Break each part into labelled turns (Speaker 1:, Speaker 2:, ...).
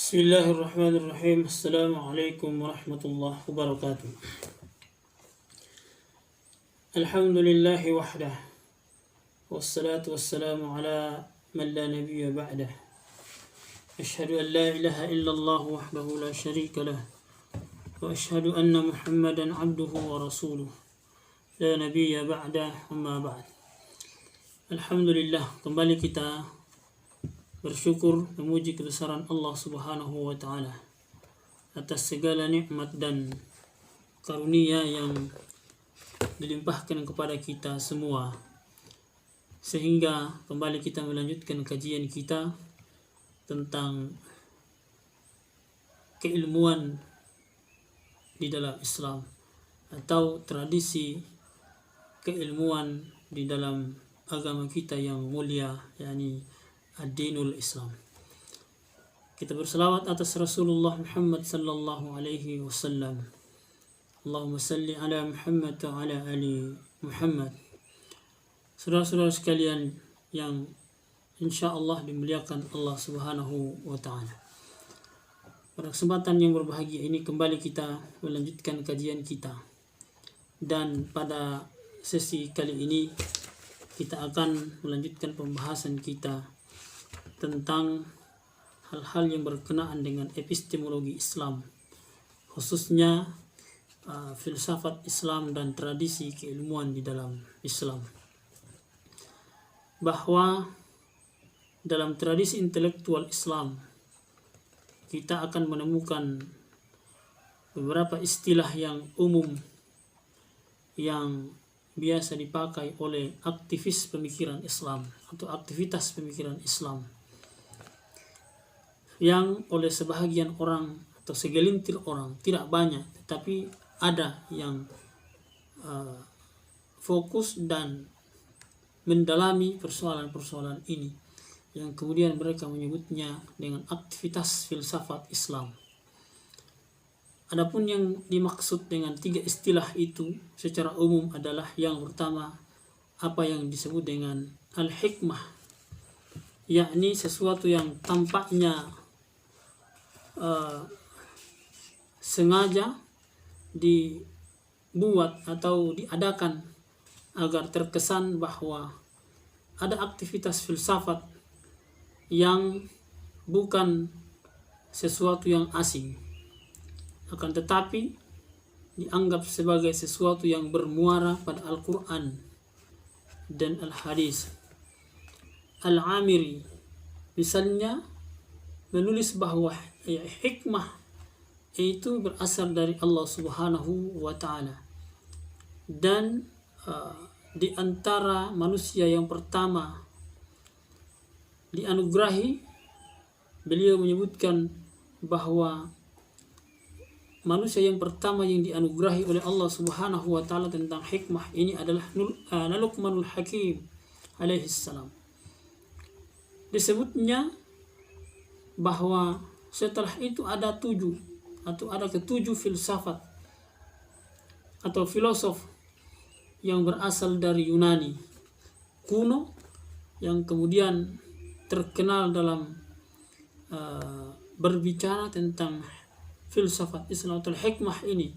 Speaker 1: Bismillahirrahmanirrahim. Assalamualaikum warahmatullahi wabarakatuh. Alhamdulillahi wahdah. Wassalatu wassalamu ala man la nabiyya ba'dah. Ashhadu an la ilaha illallah wahdahu la syarika lah. Wa ashhadu anna Muhammadan abduhu wa rasuluh. La nabiyya ba'dah, amma ba'd. Alhamdulillah, kembali kita bersyukur memuji kebesaran Allah Subhanahu wa taala atas segala nikmat dan karunia yang dilimpahkan kepada kita semua, sehingga kembali kita melanjutkan kajian kita tentang keilmuan di dalam Islam atau tradisi keilmuan di dalam agama kita yang mulia, yakni ad-dinul Islam. Kita berselawat atas Rasulullah Muhammad sallallahu alaihi wasallam. Allahumma salli ala Muhammad wa ala ali Muhammad. Saudara-saudara sekalian yang insyaallah dimuliakan Allah Subhanahu wa taala. Pada kesempatan yang berbahagia ini kembali kita melanjutkan kajian kita. Dan pada sesi kali ini kita akan melanjutkan pembahasan kita tentang hal-hal yang berkenaan dengan epistemologi Islam, khususnya filsafat Islam dan tradisi keilmuan di dalam Islam. Bahwa dalam tradisi intelektual Islam kita akan menemukan beberapa istilah yang umum yang biasa dipakai oleh aktivis pemikiran Islam atau aktivitas pemikiran Islam, yang oleh sebahagian orang atau segelintir orang, tidak banyak tetapi ada yang fokus dan mendalami persoalan-persoalan ini, yang kemudian mereka menyebutnya dengan aktivitas filsafat Islam. Adapun yang dimaksud dengan tiga istilah itu secara umum adalah yang pertama apa yang disebut dengan al-hikmah, yakni sesuatu yang tampaknya sengaja dibuat atau diadakan agar terkesan bahwa ada aktivitas filsafat yang bukan sesuatu yang asing, akan tetapi dianggap sebagai sesuatu yang bermuara pada Al-Quran dan Al-Hadis. Al-Amiri misalnya menulis bahwa hikmah itu berasal dari Allah Subhanahu wa taala, dan di antara manusia yang pertama dianugerahi, beliau menyebutkan bahwa manusia yang pertama yang dianugerahi oleh Allah Subhanahu wa taala tentang hikmah ini adalah Luqmanul Hakim alaihi salam. Disebutnya bahwa setelah itu ada ketujuh filsafat atau filosof yang berasal dari Yunani kuno, yang kemudian terkenal dalam berbicara tentang filsafat Islam atau hikmah ini,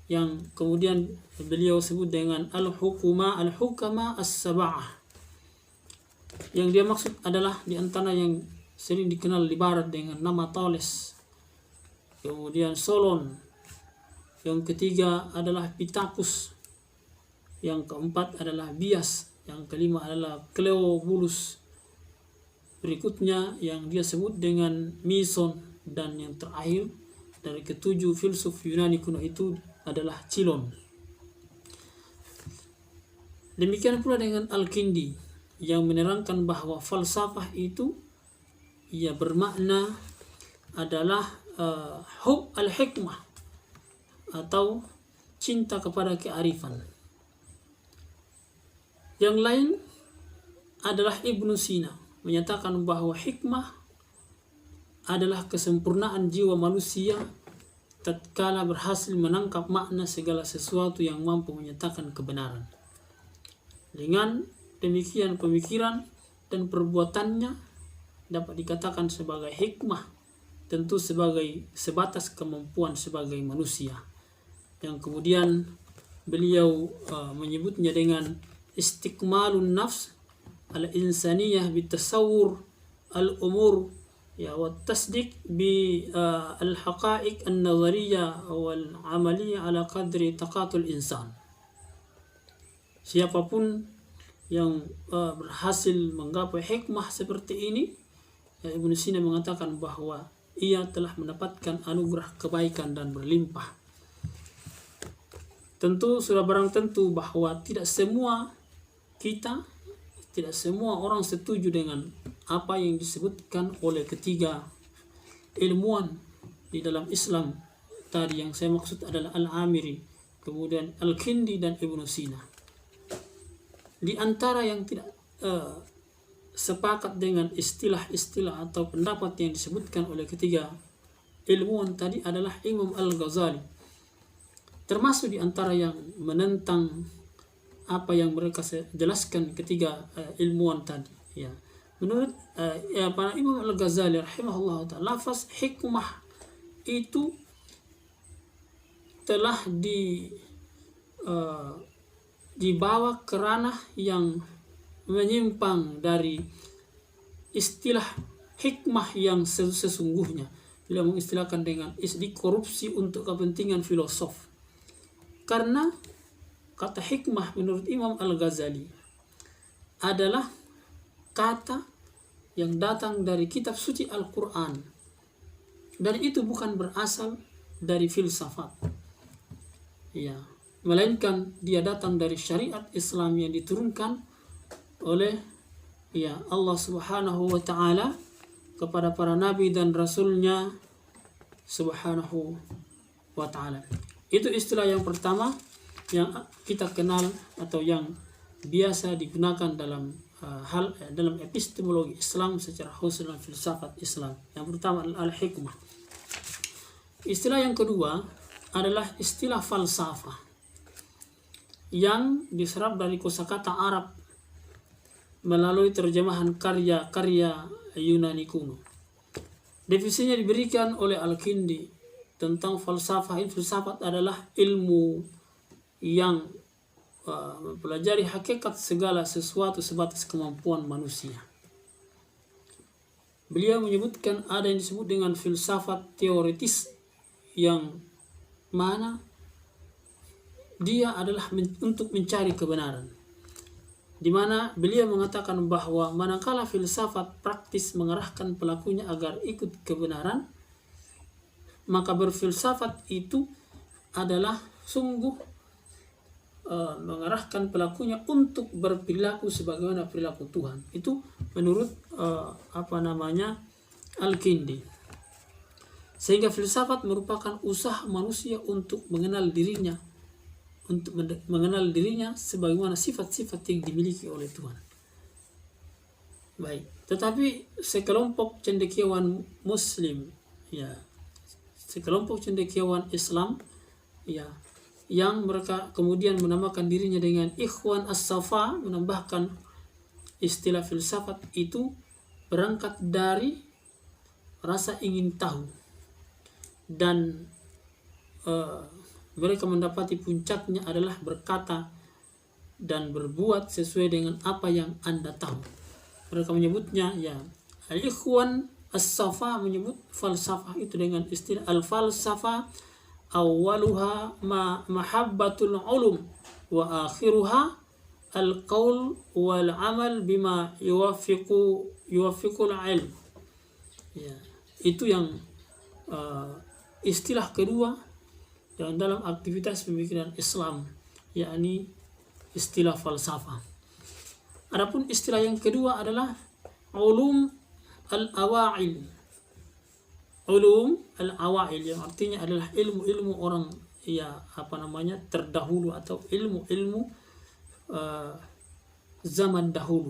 Speaker 1: yang kemudian beliau sebut dengan al-hukama as-sab'ah, yang dia maksud adalah di antara yang sering dikenal di barat dengan nama Thales, kemudian Solon, yang ketiga adalah Pittacus, yang keempat adalah Bias, yang kelima adalah Cleobulus, berikutnya yang dia sebut dengan Mison, dan yang terakhir dari ketujuh filsuf Yunani kuno itu adalah Cilon. Demikian pula dengan Al-Kindi yang menerangkan bahwa falsafah itu ia bermakna adalah hub al-hikmah atau cinta kepada kearifan. Yang lain adalah Ibnu Sina menyatakan bahwa hikmah adalah kesempurnaan jiwa manusia tatkala berhasil menangkap makna segala sesuatu yang mampu menyatakan kebenaran. Dengan demikian pemikiran dan perbuatannya dapat dikatakan sebagai hikmah tentu sebatas kemampuan sebagai manusia, yang kemudian beliau menyebutnya dengan istikmalun nafs al-insaniyah bitasawur al-umur ya wa tasdiq bi al-haqa'iq an-nazariyah wal 'amaliyah ala qadri taqatul insan. Siapapun yang berhasil menggapai hikmah seperti ini, ya, Ibnu Sina mengatakan bahwa ia telah mendapatkan anugerah kebaikan dan berlimpah. Tentu sudah barang tentu bahwa tidak semua orang setuju dengan apa yang disebutkan oleh ketiga ilmuwan di dalam Islam tadi. Yang saya maksud adalah Al-Amiri, kemudian Al-Kindi dan Ibnu Sina. Di antara yang tidak sepakat dengan istilah-istilah atau pendapat yang disebutkan oleh ketiga ilmuwan tadi adalah Imam Al-Ghazali, termasuk di antara yang menentang apa yang mereka jelaskan ketiga ilmuwan tadi. Ya, menurut para Imam Al-Ghazali rahimahullah ta'ala, lafaz hikmah itu telah dibawa ke ranah yang menyimpang dari istilah hikmah yang sesungguhnya. Bila mengistilahkan dengan korupsi untuk kepentingan filosof. Karena kata hikmah menurut Imam Al-Ghazali adalah kata yang datang dari kitab suci Al-Quran, dan itu bukan berasal dari filsafat, ya, melainkan dia datang dari syariat Islam yang diturunkan oleh Allah Subhanahu wa ta'ala kepada para nabi dan rasulnya Subhanahu wa ta'ala. Itu istilah yang pertama yang kita kenal atau yang biasa digunakan dalam dalam epistemologi Islam secara khusus dalam filsafat Islam. Yang pertama adalah al-hikmah. Istilah yang kedua adalah istilah falsafah yang diserap dari kosakata Arab melalui terjemahan karya-karya Yunani kuno. Definisinya diberikan oleh Al-Kindi tentang falsafah. Filsafat adalah ilmu yang mempelajari hakikat segala sesuatu sebatas kemampuan manusia. Beliau menyebutkan ada yang disebut dengan filsafat teoritis, yang mana dia adalah untuk mencari kebenaran, di mana beliau mengatakan bahwa manakala filsafat praktis mengarahkan pelakunya agar ikut kebenaran, maka berfilsafat itu adalah sungguh mengarahkan pelakunya untuk berperilaku sebagaimana perilaku Tuhan. Itu menurut Al-Kindi. Sehingga filsafat merupakan usaha manusia untuk mengenal dirinya, sebagaimana sifat-sifat yang dimiliki oleh Tuhan. Baik, tetapi sekelompok cendekiawan Muslim, sekelompok cendekiawan Islam, yang mereka kemudian menamakan dirinya dengan Ikhwan As-Safa, menambahkan istilah filsafat itu berangkat dari rasa ingin tahu, dan mereka mendapati puncaknya adalah berkata dan berbuat sesuai dengan apa yang Anda tahu. Mereka menyebutnya, Al-Ikhwan As-Safa menyebut falsafah itu dengan istilah al-falsafah awaluha mahabbatul ulum wa akhiruha al-qaul wal amal bima yuwafiqul ilm. Itu yang istilah kedua yang dalam aktivitas pemikiran Islam, yakni istilah falsafah. Adapun istilah yang kedua adalah ulum al-awail. Ulum al-awail yang artinya adalah ilmu-ilmu orang terdahulu, atau ilmu-ilmu zaman dahulu,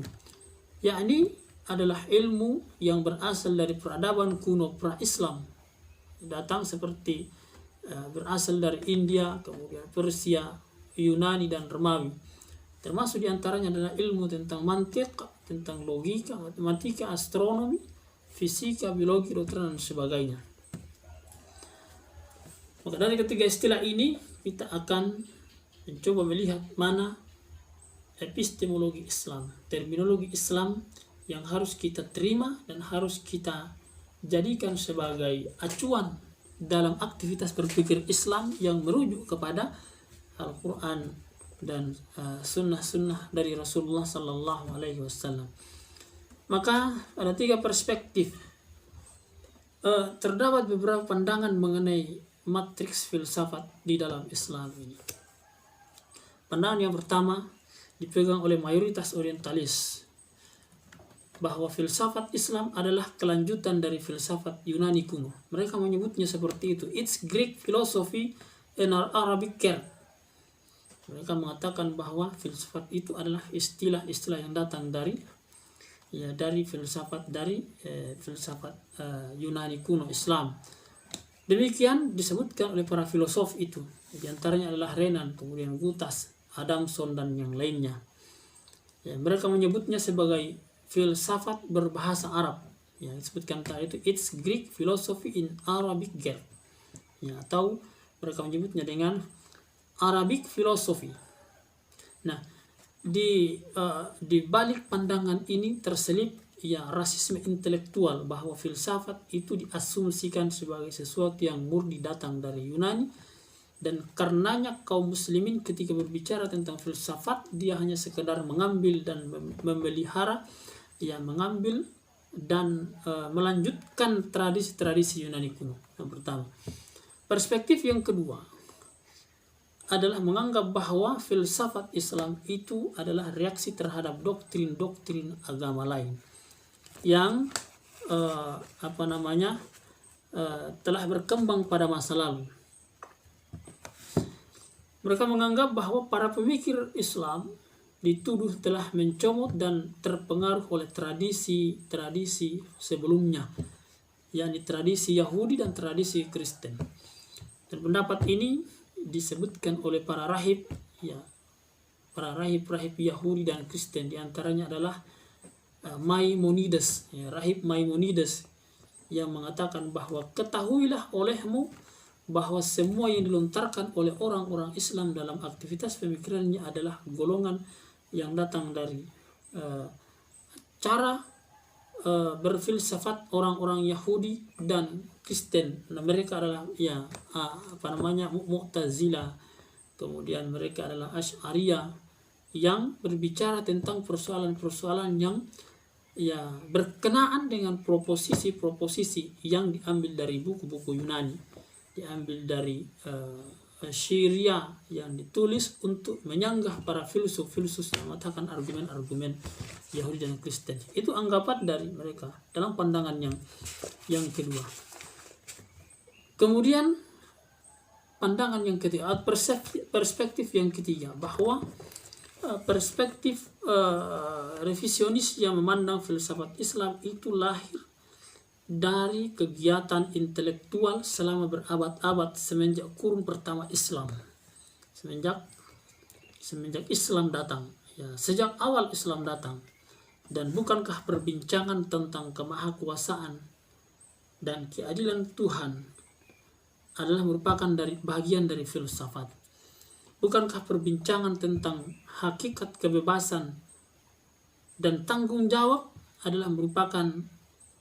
Speaker 1: yakni adalah ilmu yang berasal dari peradaban kuno pra-Islam, datang seperti berasal dari India, kemudian Persia, Yunani dan Romawi. Termasuk diantaranya adalah ilmu tentang mantik, tentang logika, matematika, astronomi, fisika, biologi, kedokteran dan sebagainya. Maka dari ketiga istilah ini kita akan mencoba melihat mana epistemologi Islam, terminologi Islam yang harus kita terima dan harus kita jadikan sebagai acuan dalam aktivitas berpikir Islam yang merujuk kepada Al-Quran dan sunnah-sunnah dari Rasulullah Sallallahu Alaihi Wasallam. Maka ada tiga perspektif. Terdapat beberapa pandangan mengenai matriks filsafat di dalam Islam ini. Pandangan yang pertama dipegang oleh mayoritas orientalis, bahwa filsafat Islam adalah kelanjutan dari filsafat Yunani kuno. Mereka menyebutnya seperti itu. It's Greek philosophy and Arabic care. Mereka mengatakan bahwa filsafat itu adalah istilah-istilah yang datang dari filsafat Yunani kuno Islam. Demikian disebutkan oleh para filosof itu. Di antaranya adalah Renan, kemudian Gutas, Adamson dan yang lainnya. Mereka menyebutnya sebagai filsafat berbahasa Arab, yang disebutkan tadi itu it's Greek philosophy in Arabic Greek, atau mereka menyebutnya dengan Arabic philosophy. Nah, di balik pandangan ini terselip rasisme intelektual, bahwa filsafat itu diasumsikan sebagai sesuatu yang murni datang dari Yunani, dan karenanya kaum muslimin ketika berbicara tentang filsafat dia hanya sekedar mengambil dan memelihara, mengambil dan melanjutkan tradisi-tradisi Yunani kuno. Yang pertama. Perspektif yang kedua adalah menganggap bahwa filsafat Islam itu adalah reaksi terhadap doktrin-doktrin agama lain yang telah berkembang pada masa lalu. Mereka menganggap bahwa para pemikir Islam dituduh telah mencomot dan terpengaruh oleh tradisi-tradisi sebelumnya, yakni tradisi Yahudi dan tradisi Kristen. Dan pendapat ini disebutkan oleh para rahib Yahudi dan Kristen. Di antaranya adalah Maimonides, rahib Maimonides, yang mengatakan bahwa ketahuilah olehmu bahwa semua yang dilontarkan oleh orang-orang Islam dalam aktivitas pemikirannya adalah golongan yang datang dari cara berfilsafat orang-orang Yahudi dan Kristen. Nah, mereka adalah Mu'tazilah, kemudian mereka adalah Asy'ariyah, yang berbicara tentang persoalan-persoalan yang berkenaan dengan proposisi-proposisi yang diambil dari buku-buku Yunani, diambil dari Syria, yang ditulis untuk menyanggah para filsuf-filsuf yang mengatakan argumen-argumen Yahudi dan Kristen. Itu anggapan dari mereka dalam pandangan yang kedua. Kemudian pandangan yang ketiga, perspektif yang ketiga, bahwa perspektif revisionis yang memandang filsafat Islam itu lahir dari kegiatan intelektual selama berabad-abad semenjak kurun pertama Islam, semenjak Islam datang, sejak awal Islam datang. Dan bukankah perbincangan tentang kemahakuasaan dan keadilan Tuhan adalah merupakan bagian dari filsafat? Bukankah perbincangan tentang hakikat kebebasan dan tanggung jawab adalah merupakan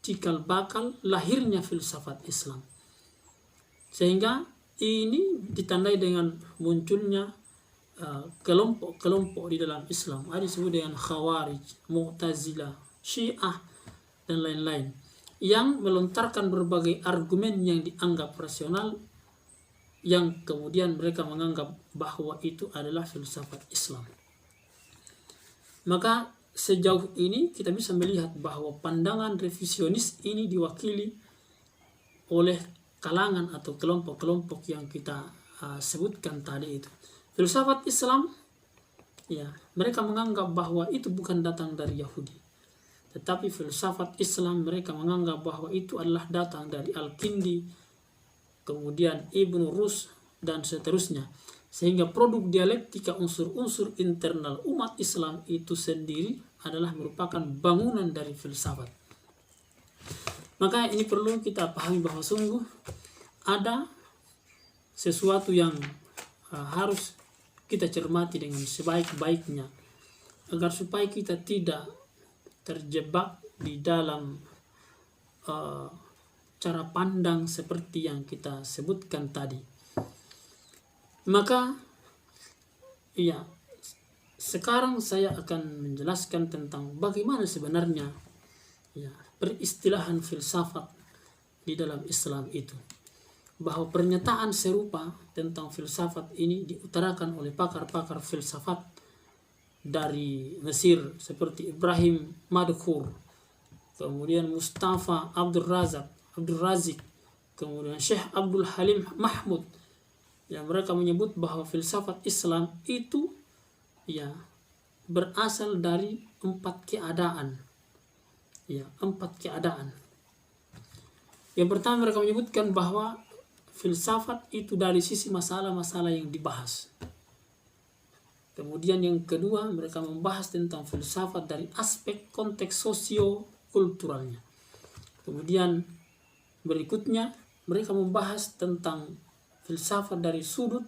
Speaker 1: cikal bakal lahirnya filsafat Islam? Sehingga ini ditandai dengan munculnya kelompok-kelompok di dalam Islam. Ada disebut dengan Khawarij, Mu'tazilah, Syiah, dan lain-lain, yang melontarkan berbagai argumen yang dianggap rasional, yang kemudian mereka menganggap bahwa itu adalah filsafat Islam. Maka sejauh ini kita bisa melihat bahwa pandangan revisionis ini diwakili oleh kalangan atau kelompok-kelompok yang kita sebutkan tadi itu. Filsafat Islam, mereka menganggap bahwa itu bukan datang dari Yahudi, tetapi filsafat Islam mereka menganggap bahwa itu adalah datang dari Al-Kindi, kemudian Ibnu Rus, dan seterusnya. Sehingga produk dialektika unsur-unsur internal umat Islam itu sendiri adalah merupakan bangunan dari filsafat. Maka ini perlu kita pahami bahwa sungguh ada sesuatu yang harus kita cermati dengan sebaik-baiknya agar supaya kita tidak terjebak di dalam cara pandang seperti yang kita sebutkan tadi. Maka sekarang saya akan menjelaskan tentang bagaimana sebenarnya peristilahan filsafat di dalam Islam itu. Bahwa pernyataan serupa tentang filsafat ini diutarakan oleh pakar-pakar filsafat dari Mesir seperti Ibrahim Madkhur, kemudian Mustafa Abdul Razik, kemudian Syekh Abdul Halim Mahmud. Yang mereka menyebut bahwa filsafat Islam itu berasal dari 4 keadaan. 4 keadaan. Yang pertama mereka menyebutkan bahwa filsafat itu dari sisi masalah-masalah yang dibahas. Kemudian yang kedua mereka membahas tentang filsafat dari aspek konteks sosio-kulturalnya. Kemudian berikutnya mereka membahas tentang filsafat dari sudut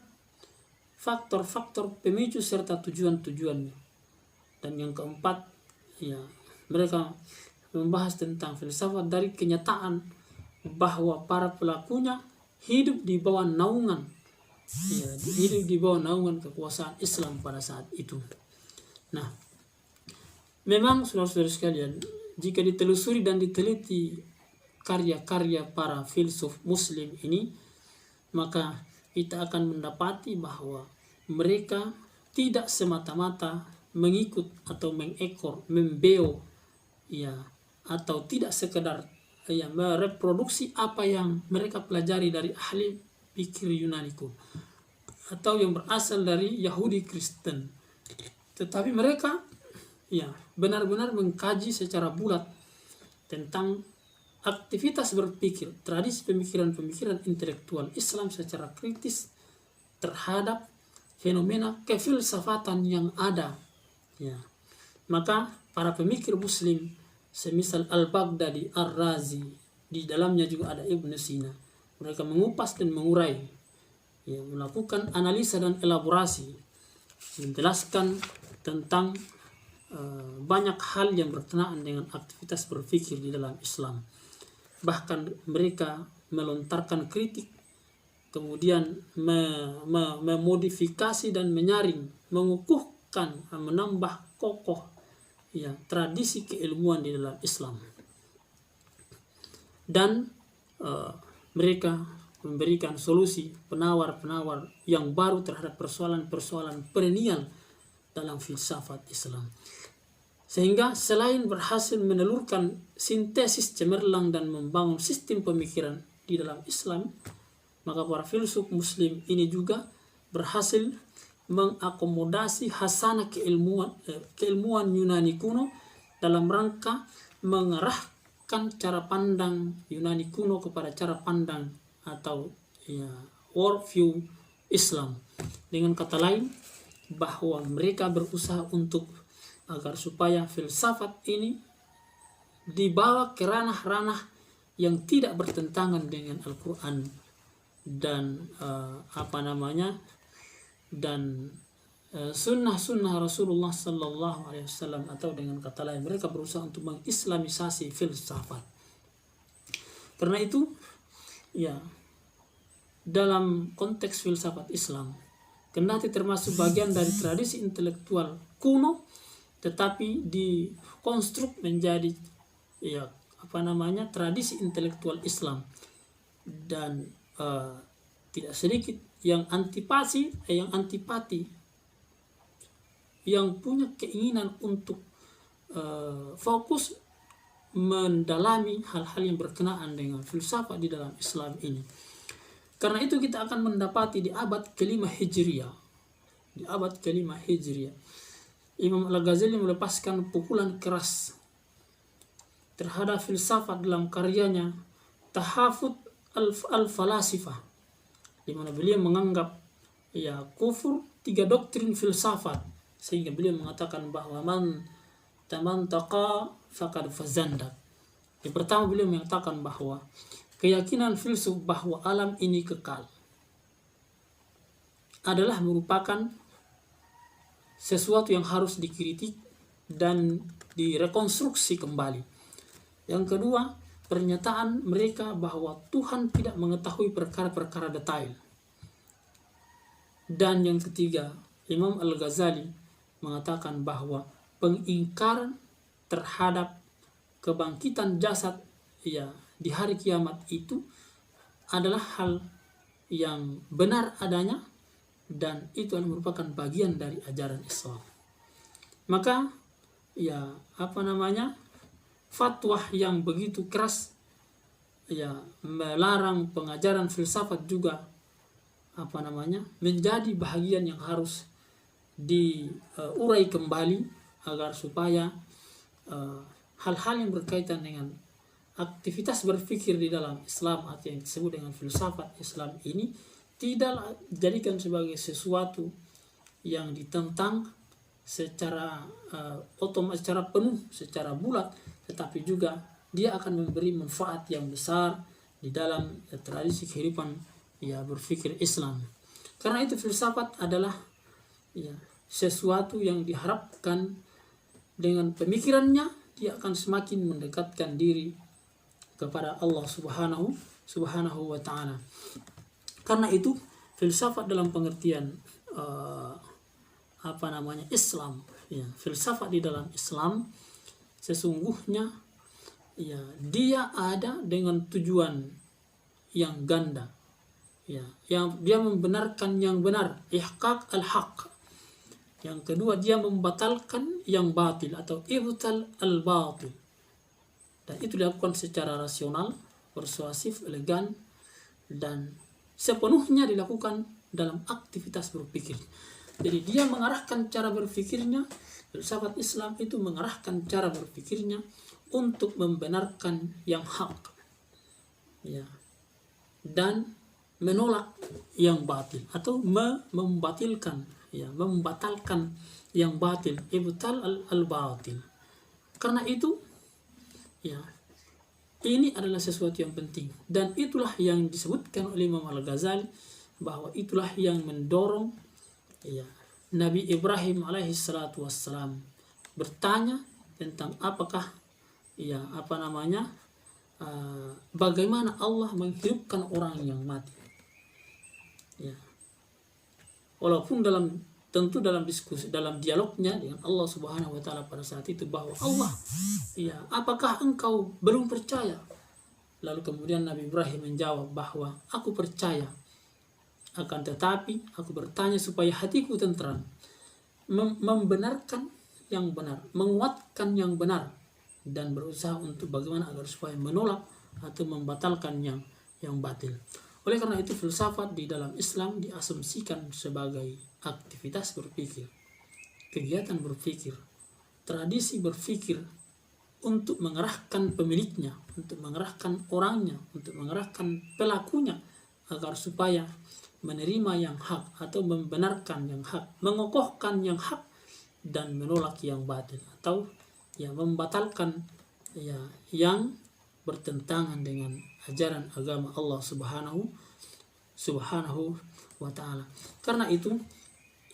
Speaker 1: faktor-faktor pemicu serta tujuan-tujuannya. Dan yang keempat mereka membahas tentang filsafat dari kenyataan bahwa para pelakunya hidup di bawah naungan kekuasaan Islam pada saat itu. Nah, memang saudara-saudara sekalian, jika ditelusuri dan diteliti karya-karya para filsuf muslim ini, maka kita akan mendapati bahwa mereka tidak semata-mata mengikut atau mengekor, membeo atau tidak sekedar mereproduksi apa yang mereka pelajari dari ahli pikir Yunani kuno atau yang berasal dari Yahudi Kristen, tetapi mereka benar-benar mengkaji secara bulat tentang aktivitas berpikir, tradisi pemikiran intelektual Islam secara kritis terhadap fenomena kefilsafatan yang ada. Maka para pemikir muslim semisal Al-Baghdadi, Ar-Razi, di dalamnya juga ada Ibn Sina. Mereka mengupas dan mengurai, melakukan analisa dan elaborasi, menjelaskan tentang banyak hal yang berkenaan dengan aktivitas berpikir di dalam Islam. Bahkan mereka melontarkan kritik, kemudian memodifikasi dan menyaring, mengukuhkan, menambah kokoh tradisi keilmuan di dalam Islam. Dan mereka memberikan solusi penawar-penawar yang baru terhadap persoalan-persoalan perennial dalam filsafat Islam. Sehingga selain berhasil menelurkan sintesis cemerlang dan membangun sistem pemikiran di dalam Islam, maka para filsuf muslim ini juga berhasil mengakomodasi hasanah keilmuan Yunani kuno dalam rangka mengarahkan cara pandang Yunani kuno kepada cara pandang atau worldview Islam. Dengan kata lain, bahwa mereka berusaha untuk agar supaya filsafat ini dibawa ke ranah-ranah yang tidak bertentangan dengan Al-Quran dan dan sunnah-sunnah Rasulullah Sallallahu Alaihi Wasallam, atau dengan kata lain mereka berusaha untuk mengislamisasi filsafat. Karena itu dalam konteks filsafat Islam kendati termasuk bagian dari tradisi intelektual kuno, tetapi dikonstruk menjadi tradisi intelektual Islam, dan tidak sedikit yang antipati yang punya keinginan untuk fokus mendalami hal-hal yang berkenaan dengan filsafat di dalam Islam ini. Karena itu kita akan mendapati di abad ke-5 Hijriah, Imam Al-Ghazali melepaskan pukulan keras terhadap filsafat dalam karyanya Tahafut al-Falasifah, di mana beliau menganggap kufur 3 doktrin filsafat, sehingga beliau mengatakan bahwa man tamantaqa faqad fazandak. Yang pertama beliau mengatakan bahwa keyakinan filsuf bahwa alam ini kekal, adalah merupakan sesuatu yang harus dikritik dan direkonstruksi kembali. Yang kedua, pernyataan mereka bahwa Tuhan tidak mengetahui perkara-perkara detail. Dan yang ketiga, Imam Al-Ghazali mengatakan bahwa pengingkaran terhadap kebangkitan jasad di hari kiamat itu adalah hal yang benar adanya, dan itu merupakan bagian dari ajaran Islam. Maka fatwa yang begitu keras melarang pengajaran filsafat juga menjadi bahagian yang harus diurai kembali, agar supaya hal-hal yang berkaitan dengan aktivitas berpikir di dalam Islam atau yang disebut dengan filsafat Islam ini tidak dijadikan sebagai sesuatu yang ditentang secara secara penuh, secara bulat, tetapi juga dia akan memberi manfaat yang besar di dalam tradisi kehidupan berpikir Islam. Karena itu filsafat adalah sesuatu yang diharapkan dengan pemikirannya dia akan semakin mendekatkan diri kepada Allah Subhanahu wa ta'ala. Karena itu filsafat dalam pengertian Islam, filsafat di dalam Islam sesungguhnya dia ada dengan tujuan yang ganda, yang dia membenarkan yang benar, ihqaq al-haq. Yang kedua, dia membatalkan yang batil atau ibtal al-batil, dan itu dilakukan secara rasional, persuasif, elegan, dan sepenuhnya dilakukan dalam aktivitas berpikir. Jadi dia mengarahkan cara berpikirnya, filsafat Islam itu mengarahkan cara berpikirnya untuk membenarkan yang hak, dan menolak yang batil atau membatalkan yang batil, ibtal al-batil. Karena itu ini adalah sesuatu yang penting, dan itulah yang disebutkan oleh Imam Al-Ghazali, bahwa itulah yang mendorong Nabi Ibrahim alaihi salatu wassalam bertanya tentang bagaimana Allah menghidupkan orang yang mati. Walaupun tentu dalam diskusi, dalam dialognya dengan Allah Subhanahu wa ta'ala pada saat itu, bahwa Allah, apakah engkau belum percaya? Lalu kemudian Nabi Ibrahim menjawab bahwa aku percaya, akan tetapi aku bertanya supaya hatiku tentram, membenarkan yang benar, menguatkan yang benar, dan berusaha untuk bagaimana agar supaya menolak atau membatalkan yang batil. Oleh karena itu filsafat di dalam Islam diasumsikan sebagai aktivitas berpikir, kegiatan berpikir, tradisi berpikir untuk mengarahkan pemiliknya, untuk mengarahkan orangnya, untuk mengarahkan pelakunya agar supaya menerima yang hak atau membenarkan yang hak, mengokohkan yang hak, dan menolak yang batil atau membatalkan yang bertentangan dengan ajaran agama Allah Subhanahu wa ta'ala. Karena itu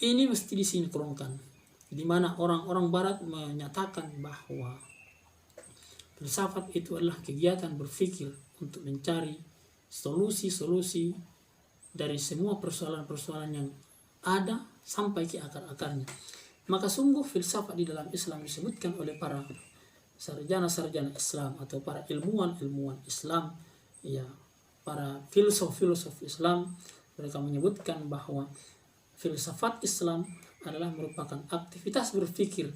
Speaker 1: ini mesti disinkronkan, di mana orang-orang barat menyatakan bahwa filsafat itu adalah kegiatan berpikir untuk mencari solusi-solusi dari semua persoalan-persoalan yang ada sampai ke akar-akarnya. Maka sungguh filsafat di dalam Islam disebutkan oleh para sarjana-sarjana Islam atau para ilmuwan-ilmuwan Islam, para filosof-filosof Islam, mereka menyebutkan bahwa filsafat Islam adalah merupakan aktivitas berpikir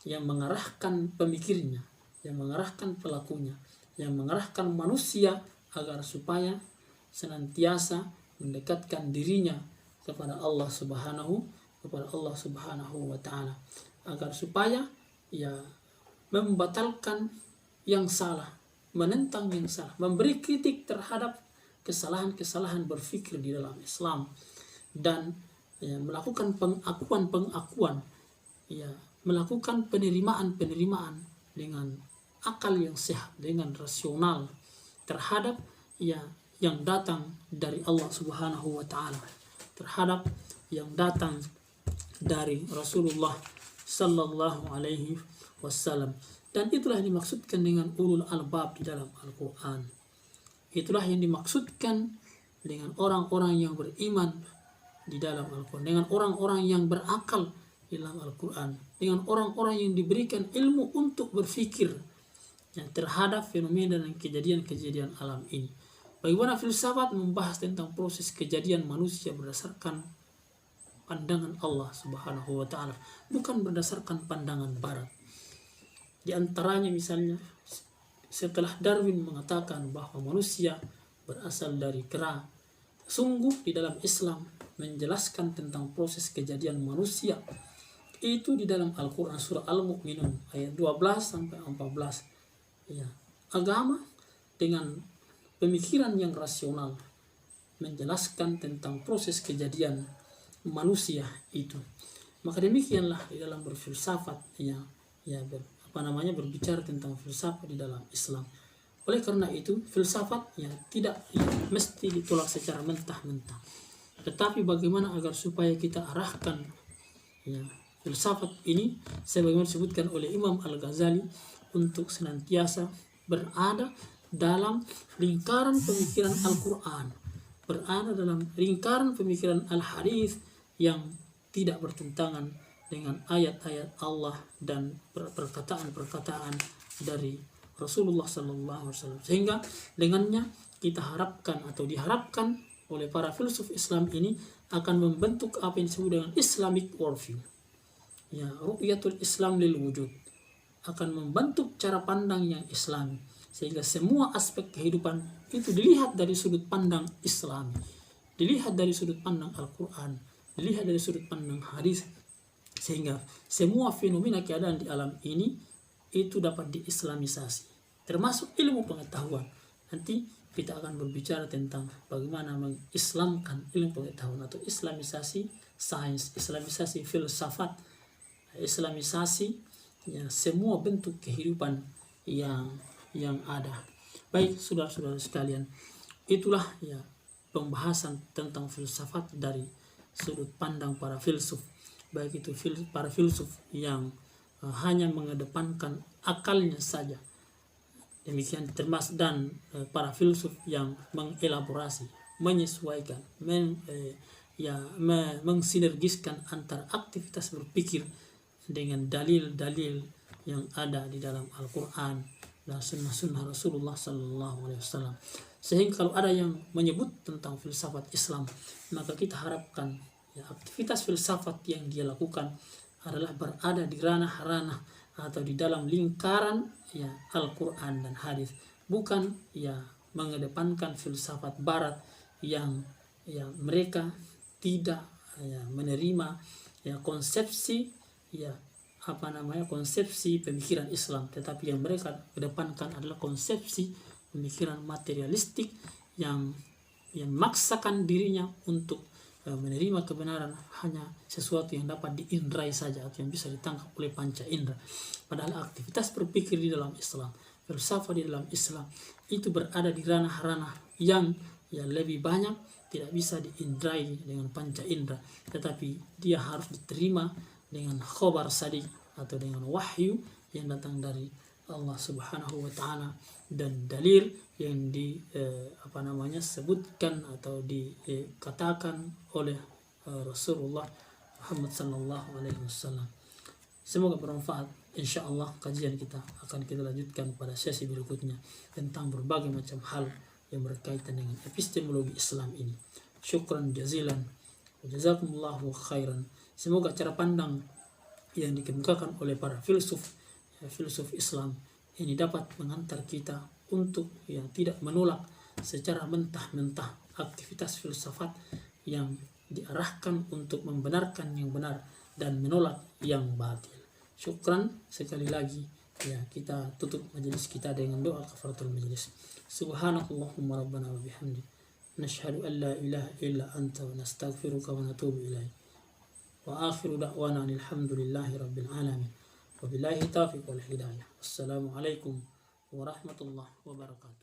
Speaker 1: yang mengarahkan pemikirnya, yang mengarahkan pelakunya, yang mengarahkan manusia agar supaya senantiasa mendekatkan dirinya kepada Allah Subhanahu wa ta'ala, agar supaya membatalkan yang salah, menentang yang salah, memberi kritik terhadap kesalahan-kesalahan berpikir di dalam Islam, dan melakukan pengakuan-pengakuan, melakukan penerimaan dengan akal yang sehat, dengan rasional terhadap yang datang dari Allah Subhanahu wa ta'ala, terhadap yang datang dari Rasulullah sallallahu alaihi wasallam. Dan itulah yang dimaksudkan dengan ulul albab di dalam Al-Quran. Itulah yang dimaksudkan dengan orang-orang yang beriman di dalam Al-Quran, dengan orang-orang yang berakal di dalam Al-Quran, dengan orang-orang yang diberikan ilmu untuk berfikir terhadap fenomena dan kejadian-kejadian alam ini. Bagaimana filsafat membahas tentang proses kejadian manusia berdasarkan pandangan Allah Subhanahu wa taala, bukan berdasarkan pandangan barat. Di antaranya misalnya setelah Darwin mengatakan bahwa manusia berasal dari kera, sungguh di dalam Islam menjelaskan tentang proses kejadian manusia itu di dalam Al-Quran surah Al-Mu'minun ayat 12 sampai 14. Ya, agama dengan pemikiran yang rasional menjelaskan tentang proses kejadian manusia itu. Maka demikianlah di dalam berfilsafat berbicara tentang filsafat di dalam Islam. Oleh karena itu filsafat tidak mesti ditolak secara mentah-mentah. Tetapi bagaimana agar supaya kita arahkan filsafat ini sebagaimana disebutkan oleh Imam Al-Ghazali untuk senantiasa berada dalam lingkaran pemikiran Al-Quran, berada dalam lingkaran pemikiran Al-Hadis yang tidak bertentangan dengan ayat-ayat Allah dan perkataan-perkataan dari Rasulullah SAW. Sehingga dengannya kita harapkan atau diharapkan oleh para filsuf Islam ini akan membentuk apa yang disebut dengan Islamic worldview. Ru'yatul Islam lil wujud, akan membentuk cara pandang yang Islami, sehingga semua aspek kehidupan itu dilihat dari sudut pandang Islami, dilihat dari sudut pandang Al-Quran, dilihat dari sudut pandang hadis, sehingga semua fenomena keadaan di alam ini itu dapat diislamisasi, termasuk ilmu pengetahuan. Nanti kita akan berbicara tentang bagaimana mengislamkan ilmu pengetahuan atau islamisasi sains, islamisasi filsafat, islamisasi semua bentuk kehidupan yang ada. Baik saudara-saudara sekalian, itulah pembahasan tentang filsafat dari sudut pandang para filsuf, baik itu para filsuf yang hanya mengedepankan akalnya saja, demikian termasuk dan para filsuf yang mengelaborasi, menyesuaikan, mensinergiskan antara aktivitas berpikir dengan dalil-dalil yang ada di dalam Al-Quran dan sunnah-sunnah Rasulullah SAW. Sehingga kalau ada yang menyebut tentang filsafat Islam, maka kita harapkan aktivitas filsafat yang dia lakukan adalah berada di ranah-ranah atau di dalam lingkaran Al-Quran dan hadis, bukan mengedepankan filsafat barat yang mereka tidak menerima konsepsi konsepsi pemikiran Islam, tetapi yang mereka kedepankan adalah konsepsi pemikiran materialistik yang memaksakan dirinya untuk menerima kebenaran hanya sesuatu yang dapat diindrai saja atau yang bisa ditangkap oleh panca indera. Padahal aktivitas berpikir di dalam Islam, filsafat di dalam Islam itu berada di ranah-ranah yang lebih banyak tidak bisa diindrai dengan panca indera, tetapi dia harus diterima dengan khobar sadiq atau dengan wahyu yang datang dari Allah Subhanahu wa taala dan dalil yang sebutkan atau dikatakan oleh Rasulullah Muhammad sallallahu alaihi wasallam. Semoga bermanfaat. Insyaallah kajian kita akan kita lanjutkan pada sesi berikutnya tentang berbagai macam hal yang berkaitan dengan epistemologi Islam ini. Syukran jazilan wa jazakumullahu khairan. Semoga cara pandang yang dikemukakan oleh para filsuf Islam ini dapat mengantar kita untuk tidak menolak secara mentah-mentah aktivitas filsafat yang diarahkan untuk membenarkan yang benar dan menolak yang batil. Syukran sekali lagi. Kita tutup majelis kita dengan doa kafaratul majelis. Subhanakallahumma rabbana wa bihamdik, nashhadu an la ilaha illa anta wa nastaghfiruka wa natubu ilaik. Wa akhiru da'wana alhamdulillahi rabbil alamin. Wabillahi taufiq wal hidayah. Wassalamualaikum warahmatullahi wabarakatuh.